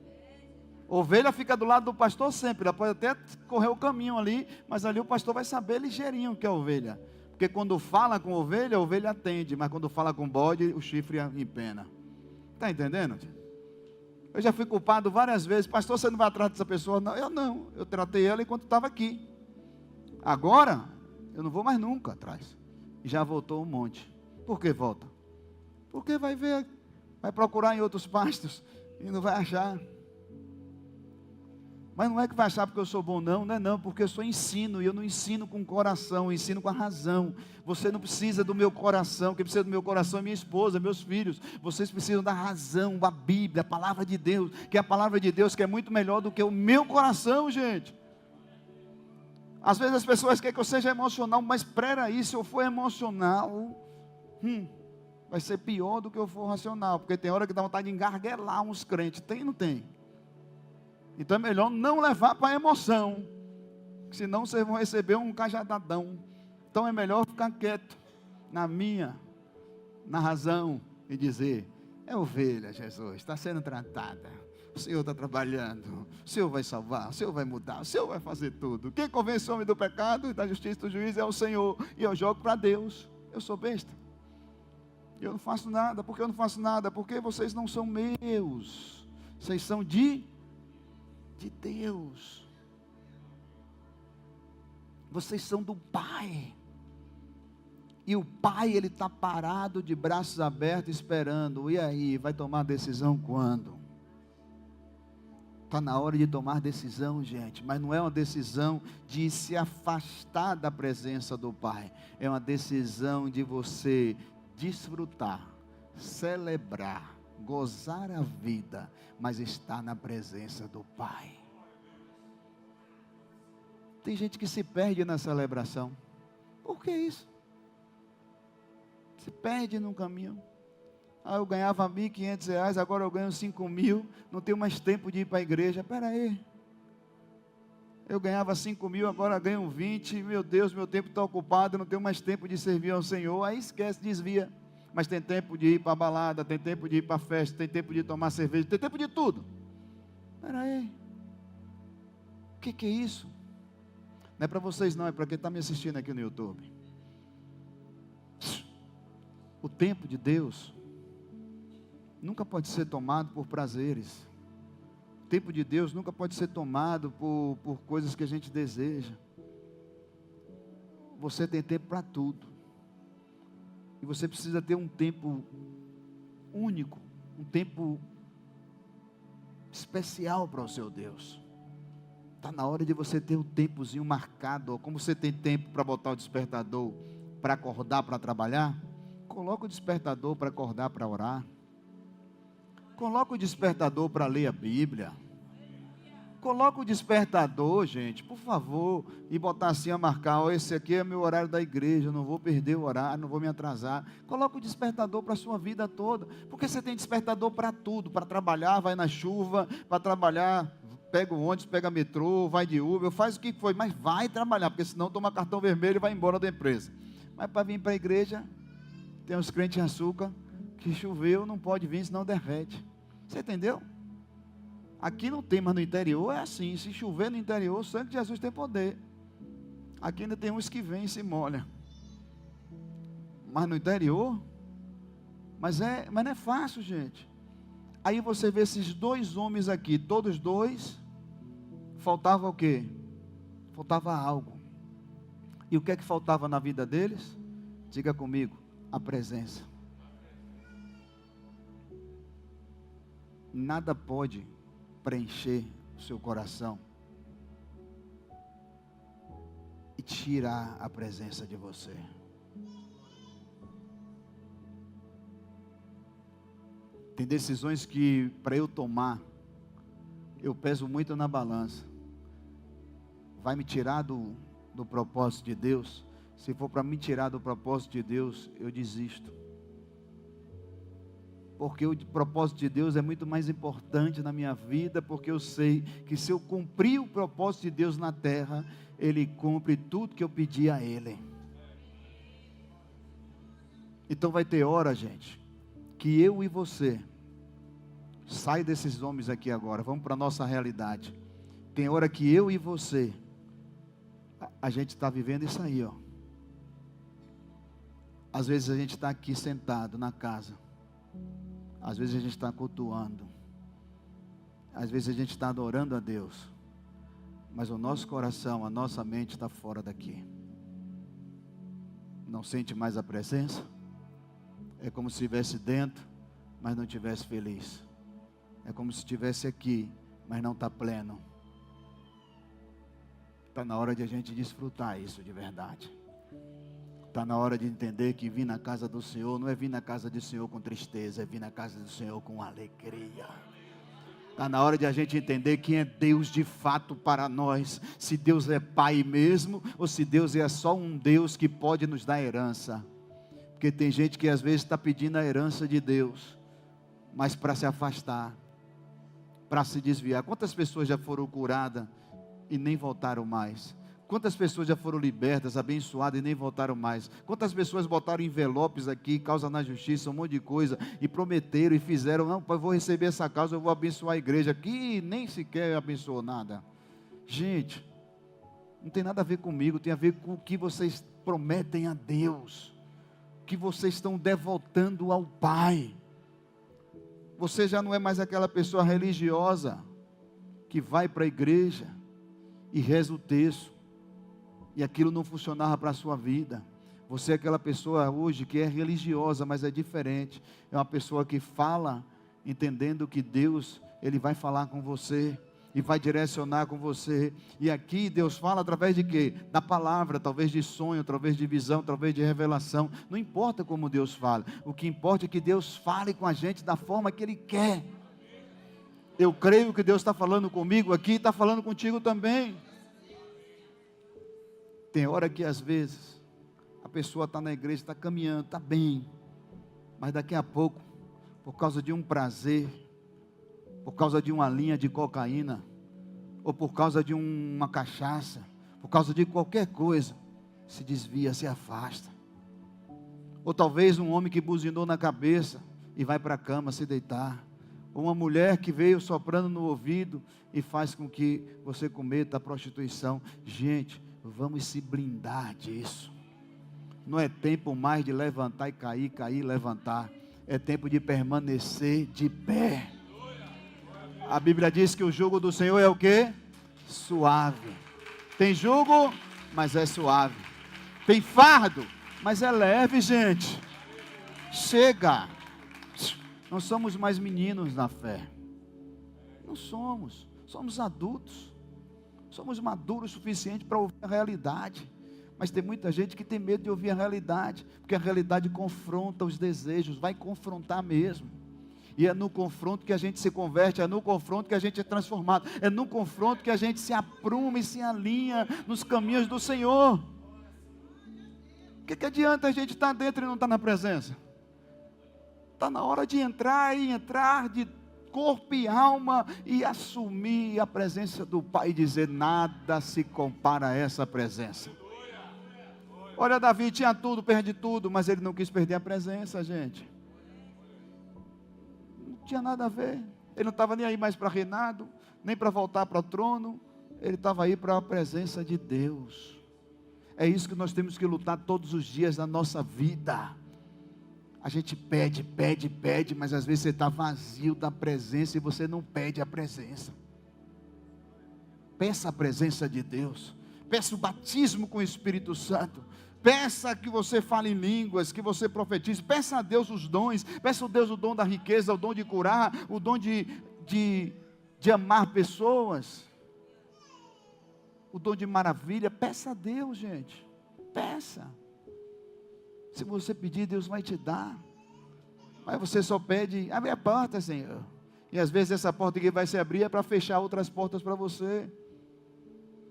Ovelha fica do lado do pastor sempre, ela pode até correr o caminho ali, mas ali o pastor vai saber ligeirinho o que é ovelha. Porque quando fala com ovelha, a ovelha atende, mas quando fala com bode, o chifre empena. Está entendendo? Eu já fui culpado várias vezes: pastor, você não vai atrás dessa pessoa? Não, eu tratei ela enquanto estava aqui. Agora, eu não vou mais nunca atrás. E já voltou um monte. Por que volta? Porque vai ver, vai procurar em outros pastos e não vai achar. Mas não é que vai achar porque eu sou bom, não é não, porque eu só ensino, e eu não ensino com o coração, eu ensino com a razão. Você não precisa do meu coração, quem precisa do meu coração é minha esposa, meus filhos. Vocês precisam da razão, da Bíblia, a palavra de Deus, que é a palavra de Deus, que é muito melhor do que o meu coração, gente. Às vezes as pessoas querem que eu seja emocional, mas espera aí, se eu for emocional, vai ser pior do que eu for racional, porque tem hora que dá vontade de engarguelar uns crentes, tem ou não tem? Então é melhor não levar para a emoção. senão vocês vão receber um cajadadão. Então é melhor ficar quieto, na razão, e dizer: é ovelha, Jesus, está sendo tratada, o Senhor está trabalhando, o Senhor vai salvar, o Senhor vai mudar, o Senhor vai fazer tudo. Quem convence o homem do pecado, da justiça e do juízo é o Senhor, e eu jogo para Deus. Eu sou besta, eu não faço nada. Por que eu não faço nada? Porque vocês não são meus, vocês são de Deus. Vocês são do Pai. E o Pai, Ele está parado de braços abertos esperando. E aí, vai tomar decisão quando? Está na hora de tomar decisão, gente. Mas não é uma decisão de se afastar da presença do Pai. É uma decisão de você desfrutar, celebrar, gozar a vida, mas estar na presença do Pai. Tem gente que se perde na celebração. Por que isso? Se perde no caminho. Eu ganhava R$1.500, agora eu ganho 5.000, não tenho mais tempo de ir para a igreja. Espera aí. Eu ganhava 5.000, agora ganho 20, meu Deus, meu tempo está ocupado, não tenho mais tempo de servir ao Senhor. Aí esquece, desvia. Mas tem tempo de ir para a balada, tem tempo de ir para a festa, tem tempo de tomar cerveja, tem tempo de tudo. Espera aí. O que é isso? Não é para vocês não, é para quem está me assistindo aqui no YouTube. O tempo de Deus nunca pode ser tomado por prazeres. O tempo de Deus nunca pode ser tomado por coisas que a gente deseja. Você tem tempo para tudo. E você precisa ter um tempo único, um tempo especial para o seu Deus. Está na hora de você ter um tempozinho marcado. Como você tem tempo para botar o despertador, para acordar, para trabalhar, coloca o despertador para acordar, para orar. Coloca o despertador para ler a Bíblia. Coloca o despertador, gente, por favor, e botar assim a marcar: esse aqui é meu horário da igreja, eu não vou perder o horário, não vou me atrasar. Coloca o despertador para a sua vida toda, porque você tem despertador para tudo, para trabalhar, vai na chuva, para trabalhar, pega o ônibus, pega metrô, vai de Uber, faz o que for, mas vai trabalhar, porque senão toma cartão vermelho e vai embora da empresa. Mas para vir para a igreja, tem uns crentes em açúcar, que choveu, não pode vir, senão derrete. Você entendeu? Aqui não tem, mas no interior é assim. Se chover no interior, o sangue de Jesus tem poder. Aqui ainda tem uns que vêm e se molham. Mas no interior, mas não é fácil, gente. Aí você vê esses dois homens aqui, todos dois, faltava o quê? Faltava algo. E o que é que faltava na vida deles? Diga comigo: a presença. Nada pode preencher o seu coração e tirar a presença de você. Tem decisões que, para eu tomar, eu peso muito na balança. Vai me tirar do propósito de Deus? Se for para me tirar do propósito de Deus, eu desisto. Porque o propósito de Deus é muito mais importante na minha vida, porque eu sei que se eu cumprir o propósito de Deus na terra, Ele cumpre tudo que eu pedi a Ele. Então vai ter hora, gente, que eu e você, sai desses homens aqui agora, vamos para a nossa realidade. Tem hora que eu e você, a gente está vivendo isso aí, ó. Às vezes a gente está aqui sentado na casa. Às vezes a gente está cultuando. Às vezes a gente está adorando a Deus. Mas o nosso coração, a nossa mente está fora daqui. Não sente mais a presença? É como se estivesse dentro, mas não estivesse feliz. É como se estivesse aqui, mas não está pleno. Está na hora de a gente desfrutar isso de verdade. Está na hora de entender que vir na casa do Senhor não é vir na casa do Senhor com tristeza, é vir na casa do Senhor com alegria. Está na hora de a gente entender quem é Deus de fato para nós. Se Deus é Pai mesmo, ou se Deus é só um Deus que pode nos dar herança. Porque tem gente que às vezes está pedindo a herança de Deus, mas para se afastar, para se desviar. Quantas pessoas já foram curadas e nem voltaram mais? Quantas pessoas já foram libertas, abençoadas e nem voltaram mais? Quantas pessoas botaram envelopes aqui, causa na justiça, um monte de coisa, e prometeram e fizeram, não, eu vou receber essa causa, eu vou abençoar a igreja, que nem sequer abençoou nada. Gente, não tem nada a ver comigo, tem a ver com o que vocês prometem a Deus, o que vocês estão devotando ao Pai. Você já não é mais aquela pessoa religiosa, que vai para a igreja, e reza o texto, e aquilo não funcionava para a sua vida. Você é aquela pessoa hoje que é religiosa, mas é diferente. É uma pessoa que fala, entendendo que Deus, Ele vai falar com você, e vai direcionar com você. E aqui Deus fala através de quê? Da palavra, talvez de sonho, talvez de visão, talvez de revelação. Não importa como Deus fala. O que importa é que Deus fale com a gente da forma que Ele quer. Eu creio que Deus está falando comigo aqui, está falando contigo também. Tem hora que às vezes a pessoa está na igreja, está caminhando, está bem, mas daqui a pouco, por causa de um prazer, por causa de uma linha de cocaína, ou por causa de uma cachaça, por causa de qualquer coisa, se desvia, se afasta. Ou talvez um homem que buzinou na cabeça e vai para a cama se deitar. Ou uma mulher que veio soprando no ouvido e faz com que você cometa a prostituição. Gente, vamos se blindar disso. Não é tempo mais de levantar e cair, cair e levantar. É tempo de permanecer de pé. A Bíblia diz que o jugo do Senhor é o quê? Suave. Tem jugo, mas é suave. Tem fardo, mas é leve, gente. Chega. Não somos mais meninos na fé. Não somos. Somos adultos. Somos maduros o suficiente para ouvir a realidade. Mas tem muita gente que tem medo de ouvir a realidade, porque a realidade confronta os desejos, vai confrontar mesmo. E é no confronto que a gente se converte, é no confronto que a gente é transformado, é no confronto que a gente se apruma e se alinha nos caminhos do Senhor. O que adianta a gente estar dentro e não estar na presença? Está na hora de entrar de corpo e alma e assumir a presença do Pai e dizer: nada se compara a essa presença. Olha, Davi tinha tudo, perde tudo, mas ele não quis perder a presença, gente. Não tinha nada a ver. Ele não estava nem aí mais para reinado, nem para voltar para o trono. Ele estava aí para a presença de Deus. É isso que nós temos que lutar todos os dias na nossa vida. A gente pede, mas às vezes você está vazio da presença e você não pede a presença. Peça a presença de Deus. Peça o batismo com o Espírito Santo. Peça que você fale em línguas, que você profetize. Peça a Deus os dons. Peça a Deus o dom da riqueza, o dom de curar, o dom de amar pessoas, o dom de maravilha. Peça a Deus, gente. Peça. Se você pedir, Deus vai te dar. Mas você só pede: abre a porta, Senhor. E às vezes essa porta que vai se abrir é para fechar outras portas para você.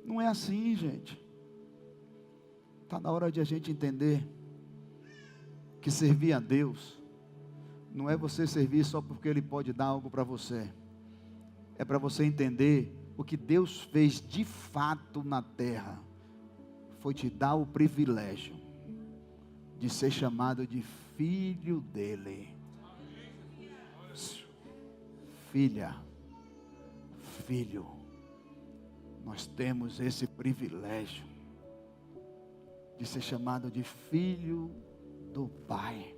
Não é assim, gente. Está na hora de a gente entender que servir a Deus não é você servir só porque Ele pode dar algo para você. É para você entender o que Deus fez de fato na terra. Foi te dar o privilégio de ser chamado de filho dEle. Filha, filho. Nós temos esse privilégio de ser chamado de filho do Pai.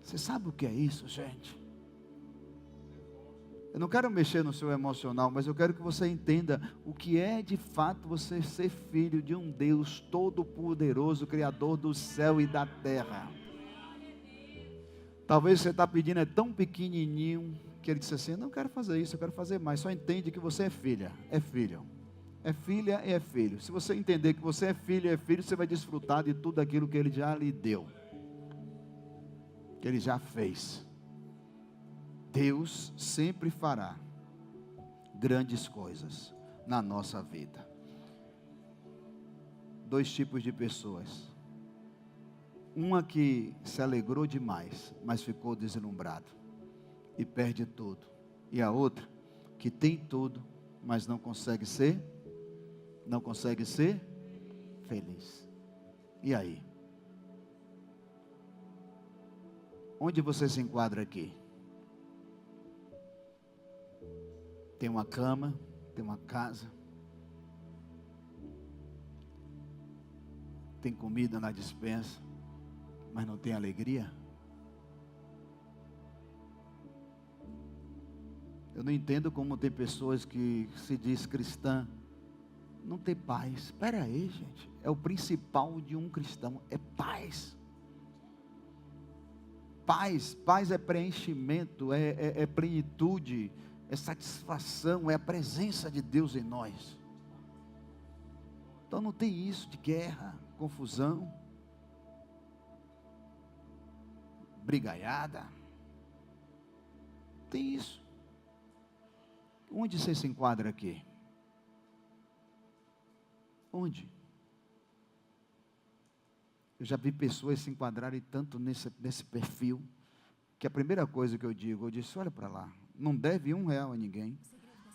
Você sabe o que é isso, gente? Eu não quero mexer no seu emocional, mas eu quero que você entenda o que é de fato você ser filho de um Deus todo-poderoso, Criador do céu e da terra. Talvez você está pedindo, é tão pequenininho, que Ele disse assim: eu não quero fazer isso, eu quero fazer mais. Só entende que você é filha, é filho. É filha e é filho. Se você entender que você é filho e é filho, você vai desfrutar de tudo aquilo que Ele já lhe deu, que Ele já fez. Deus sempre fará grandes coisas na nossa vida. Dois tipos de pessoas: uma que se alegrou demais, mas ficou deslumbrado e perde tudo, e a outra que tem tudo, mas não consegue ser feliz. E aí? Onde você se enquadra aqui? Tem uma cama, tem uma casa, tem comida na despensa, mas não tem alegria? Eu não entendo como tem pessoas que se diz cristã, não tem paz. Espera aí, gente, é o principal de um cristão, é paz. Paz é preenchimento, é plenitude, é satisfação, é a presença de Deus em nós. Então não tem isso de guerra, confusão, brigaiada. Não tem isso. Onde você se enquadra aqui? Onde? Eu já vi pessoas se enquadrarem tanto nesse perfil, que a primeira coisa que eu disse, olha para lá, não deve R$1 a ninguém,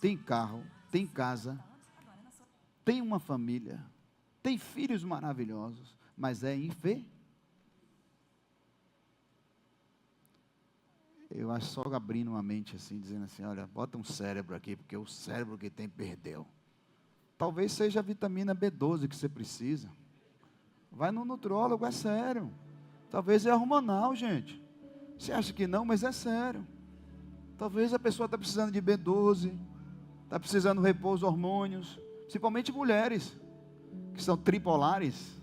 tem carro, tem casa, tem uma família, tem filhos maravilhosos, mas é infeliz. Eu acho só abrindo uma mente assim, dizendo assim, olha, bota um cérebro aqui, porque o cérebro que tem perdeu. Talvez seja a vitamina B12 que você precisa. Vai no nutrólogo, é sério. Talvez é hormonal, gente. Você acha que não, mas é sério. Talvez a pessoa está precisando de B12, está precisando repor os hormônios, principalmente mulheres, que são tripolares.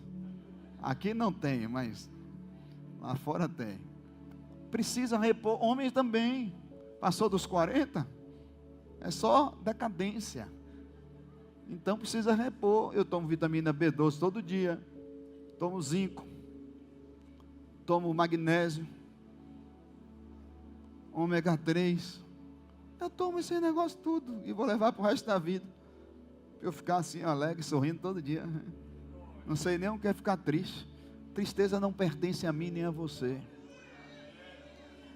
Aqui não tem, mas lá fora tem. Precisa repor, homens também. Passou dos 40, é só decadência. Então precisa repor. Eu tomo vitamina B12 todo dia, tomo zinco, tomo magnésio, ômega 3. Eu tomo esse negócio tudo e vou levar para o resto da vida. Para eu ficar assim alegre, sorrindo todo dia. Não sei nem o que é ficar triste. Tristeza não pertence a mim nem a você.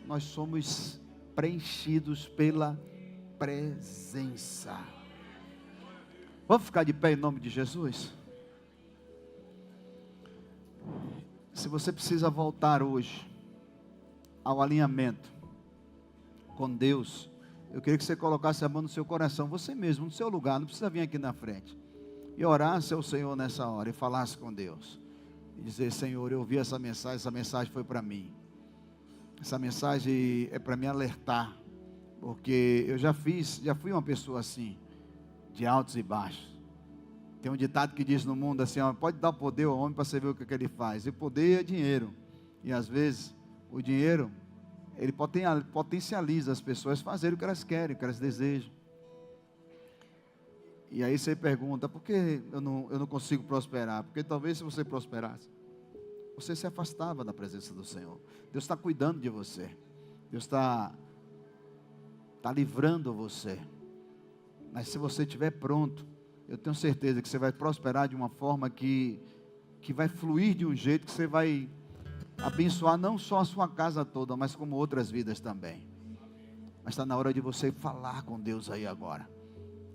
Nós somos preenchidos pela presença. Vamos ficar de pé em nome de Jesus? Se você precisa voltar hoje ao alinhamento com Deus, eu queria que você colocasse a mão no seu coração, você mesmo, no seu lugar, não precisa vir aqui na frente, e orasse ao Senhor nessa hora, e falasse com Deus, e dizer, Senhor, eu ouvi essa mensagem foi para mim, essa mensagem é para me alertar, porque eu já fui uma pessoa assim, de altos e baixos. Tem um ditado que diz no mundo assim, ó, pode dar poder ao homem para você ver o que ele faz, e poder é dinheiro, e às vezes o dinheiro, ele potencializa as pessoas fazerem o que elas querem, o que elas desejam. E aí você pergunta, por que eu não consigo prosperar? Porque talvez se você prosperasse, você se afastava da presença do Senhor. Deus está cuidando de você. Deus está livrando você. Mas se você estiver pronto, eu tenho certeza que você vai prosperar de uma forma que vai fluir de um jeito que você vai abençoar não só a sua casa toda, mas como outras vidas também. Mas está na hora de você falar com Deus aí agora.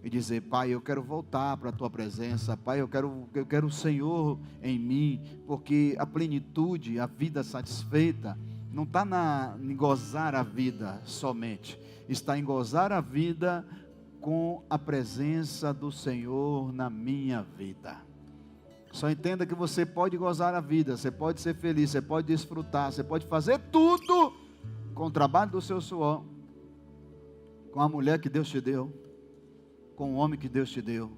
E dizer, Pai, eu quero voltar para a Tua presença. Pai, eu quero o Senhor em mim. Porque a plenitude, a vida satisfeita, não está em gozar a vida somente. Está em gozar a vida com a presença do Senhor na minha vida. Só entenda que você pode gozar a vida, você pode ser feliz, você pode desfrutar, você pode fazer tudo com o trabalho do seu suor, com a mulher que Deus te deu, com o homem que Deus te deu,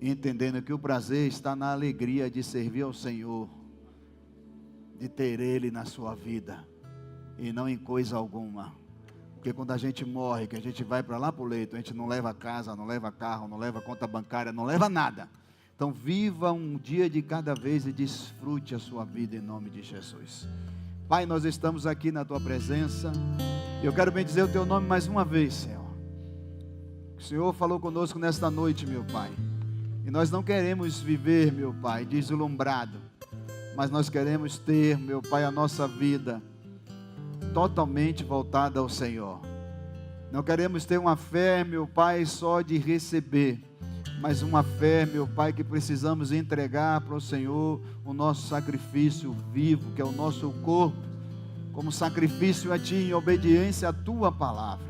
entendendo que o prazer está na alegria de servir ao Senhor, de ter Ele na sua vida, e não em coisa alguma. Porque quando a gente morre, que a gente vai para lá para o leito, a gente não leva casa, não leva carro, não leva conta bancária, não leva nada. Então viva um dia de cada vez e desfrute a sua vida em nome de Jesus. Pai, nós estamos aqui na Tua presença. Eu quero bendizer o Teu nome mais uma vez, Senhor. O Senhor falou conosco nesta noite, meu Pai. E nós não queremos viver, meu Pai, deslumbrado. Mas nós queremos ter, meu Pai, a nossa vida totalmente voltada ao Senhor. Não queremos ter uma fé, meu Pai, só de receber. mas uma fé, meu Pai, que precisamos entregar para o Senhor o nosso sacrifício vivo, que é o nosso corpo, como sacrifício a Ti, em obediência à Tua palavra.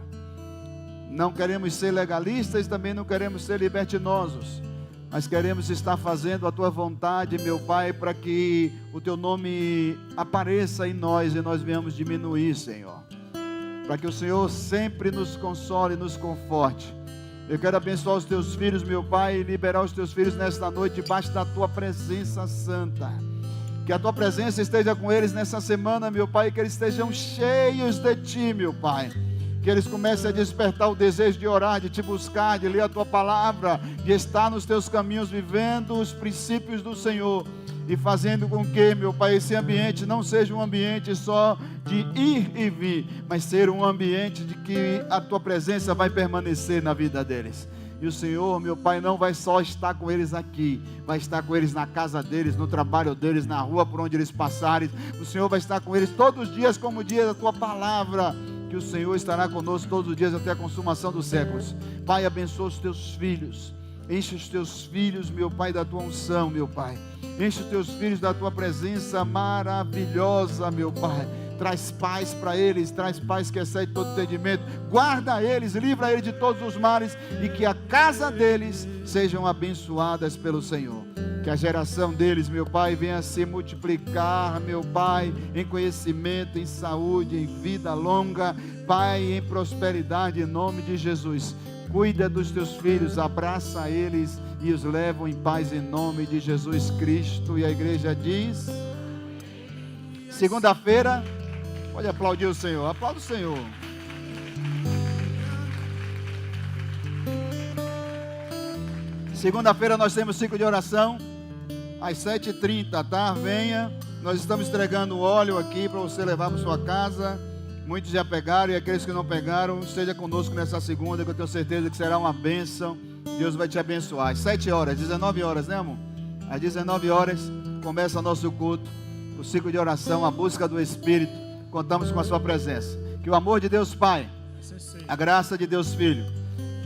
Não queremos ser legalistas, também não queremos ser libertinosos, mas queremos estar fazendo a Tua vontade, meu Pai, para que o Teu nome apareça em nós e nós venhamos diminuir, Senhor. Para que o Senhor sempre nos console e nos conforte. Eu quero abençoar os Teus filhos, meu Pai, e liberar os Teus filhos nesta noite debaixo da Tua presença santa. Que a Tua presença esteja com eles nessa semana, meu Pai, que eles estejam cheios de Ti, meu Pai. Que eles comecem a despertar o desejo de orar, de Te buscar, de ler a Tua palavra, de estar nos Teus caminhos, vivendo os princípios do Senhor. E fazendo com que, meu Pai, esse ambiente não seja um ambiente só de ir e vir, mas ser um ambiente de que a Tua presença vai permanecer na vida deles. E o Senhor, meu Pai, não vai só estar com eles aqui, vai estar com eles na casa deles, no trabalho deles, na rua por onde eles passarem. O Senhor vai estar com eles todos os dias, como o dia da Tua palavra, que o Senhor estará conosco todos os dias até a consumação dos séculos. Pai, abençoa os Teus filhos, enche os Teus filhos, meu Pai, da Tua unção, meu Pai. Enche os Teus filhos da Tua presença maravilhosa, meu Pai. Traz paz para eles, traz paz que excede todo entendimento. Guarda eles, livra eles de todos os males e que a casa deles sejam abençoadas pelo Senhor. Que a geração deles, meu Pai, venha se multiplicar, meu Pai, em conhecimento, em saúde, em vida longa, Pai, em prosperidade, em nome de Jesus. Cuida dos Teus filhos, abraça eles e os leva em paz em nome de Jesus Cristo. E a igreja diz: segunda-feira, pode aplaudir o Senhor, aplauda o Senhor. Segunda-feira nós temos ciclo de oração, às 7h30, tá? Venha, nós estamos entregando óleo aqui para você levar para sua casa. Muitos já pegaram e aqueles que não pegaram, esteja conosco nessa segunda, que eu tenho certeza que será uma bênção. Deus vai te abençoar. Às 7 horas, 19 horas, né, amor? Às 19 horas começa o nosso culto, o ciclo de oração, a busca do Espírito. Contamos com a sua presença. Que o amor de Deus Pai, a graça de Deus Filho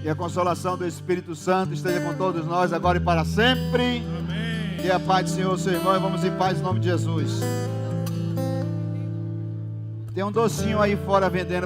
e a consolação do Espírito Santo esteja com todos nós agora e para sempre. Amém. E a paz do Senhor, seu irmão, e vamos em paz em nome de Jesus. Tem um docinho aí fora vendendo.